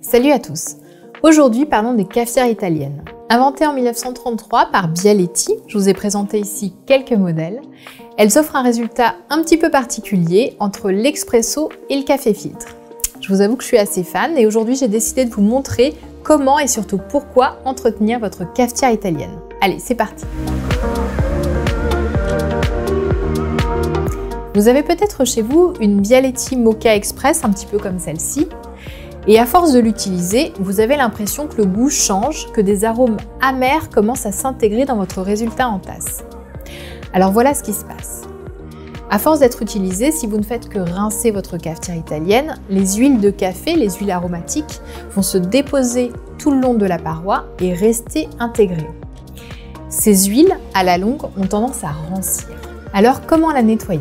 Salut à tous! Aujourd'hui, parlons des cafetières italiennes. Inventées en 1933 par Bialetti, je vous ai présenté ici quelques modèles, elles offrent un résultat un petit peu particulier entre l'expresso et le café filtre. Je vous avoue que je suis assez fan et aujourd'hui j'ai décidé de vous montrer comment et surtout pourquoi entretenir votre cafetière italienne. Allez, c'est parti! Vous avez peut-être chez vous une Bialetti Moka Express, un petit peu comme celle-ci, et à force de l'utiliser, vous avez l'impression que le goût change, que des arômes amers commencent à s'intégrer dans votre résultat en tasse. Alors voilà ce qui se passe. À force d'être utilisé, si vous ne faites que rincer votre cafetière italienne, les huiles de café, les huiles aromatiques, vont se déposer tout le long de la paroi et rester intégrées. Ces huiles, à la longue, ont tendance à rancir. Alors comment la nettoyer?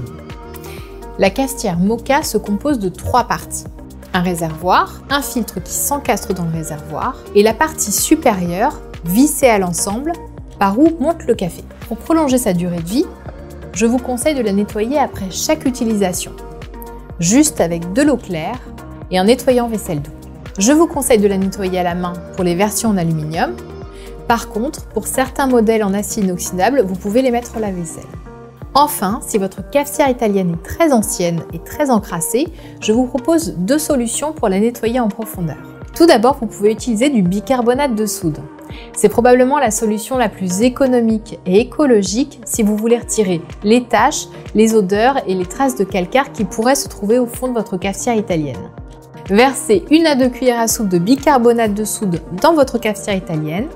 La cafetière Moka se compose de 3 parties. Un réservoir, un filtre qui s'encastre dans le réservoir et la partie supérieure vissée à l'ensemble par où monte le café. Pour prolonger sa durée de vie, je vous conseille de la nettoyer après chaque utilisation, juste avec de l'eau claire et un nettoyant vaisselle doux. Je vous conseille de la nettoyer à la main pour les versions en aluminium. Par contre, pour certains modèles en acier inoxydable, vous pouvez les mettre au lave-vaisselle. Enfin, si votre cafetière italienne est très ancienne et très encrassée, je vous propose 2 solutions pour la nettoyer en profondeur. Tout d'abord, vous pouvez utiliser du bicarbonate de soude. C'est probablement la solution la plus économique et écologique si vous voulez retirer les taches, les odeurs et les traces de calcaire qui pourraient se trouver au fond de votre cafetière italienne. Versez 1 à 2 cuillères à soupe de bicarbonate de soude dans votre cafetière italienne,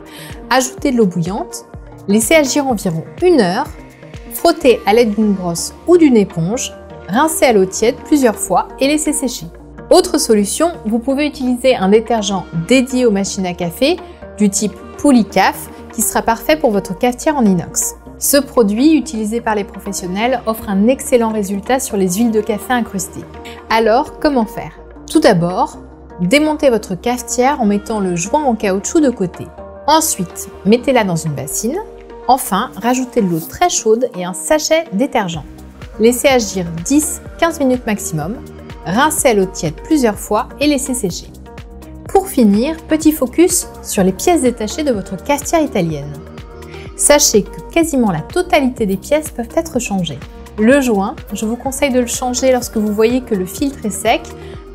ajoutez de l'eau bouillante, laissez agir environ 1 heure, frottez à l'aide d'une brosse ou d'une éponge, rincez à l'eau tiède plusieurs fois et laissez sécher. Autre solution, vous pouvez utiliser un détergent dédié aux machines à café du type Poulicaf qui sera parfait pour votre cafetière en inox. Ce produit, utilisé par les professionnels, offre un excellent résultat sur les huiles de café incrustées. Alors, comment faire? Tout d'abord, démontez votre cafetière en mettant le joint en caoutchouc de côté. Ensuite, mettez-la dans une bassine. Enfin, rajoutez de l'eau très chaude et un sachet détergent. Laissez agir 10-15 minutes maximum, rincez à l'eau tiède plusieurs fois et laissez sécher. Pour finir, petit focus sur les pièces détachées de votre cafetière italienne. Sachez que quasiment la totalité des pièces peuvent être changées. Le joint, je vous conseille de le changer lorsque vous voyez que le filtre est sec,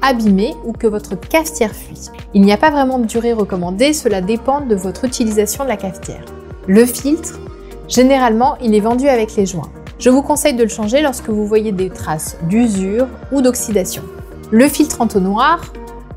abîmé ou que votre cafetière fuit. Il n'y a pas vraiment de durée recommandée, cela dépend de votre utilisation de la cafetière. Le filtre, généralement, il est vendu avec les joints. Je vous conseille de le changer lorsque vous voyez des traces d'usure ou d'oxydation. Le filtre entonnoir,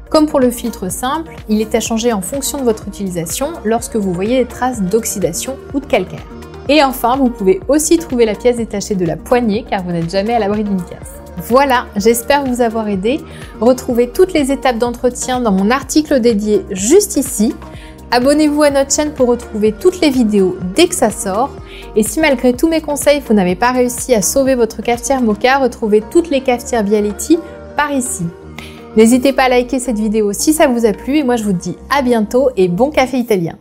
comme pour le filtre simple, il est à changer en fonction de votre utilisation lorsque vous voyez des traces d'oxydation ou de calcaire. Et enfin, vous pouvez aussi trouver la pièce détachée de la poignée car vous n'êtes jamais à l'abri d'une casse. Voilà, j'espère vous avoir aidé. Retrouvez toutes les étapes d'entretien dans mon article dédié juste ici. Abonnez-vous à notre chaîne pour retrouver toutes les vidéos dès que ça sort. Et si malgré tous mes conseils, vous n'avez pas réussi à sauver votre cafetière Moka, retrouvez toutes les cafetières Bialetti par ici. N'hésitez pas à liker cette vidéo si ça vous a plu et moi je vous dis à bientôt et bon café italien!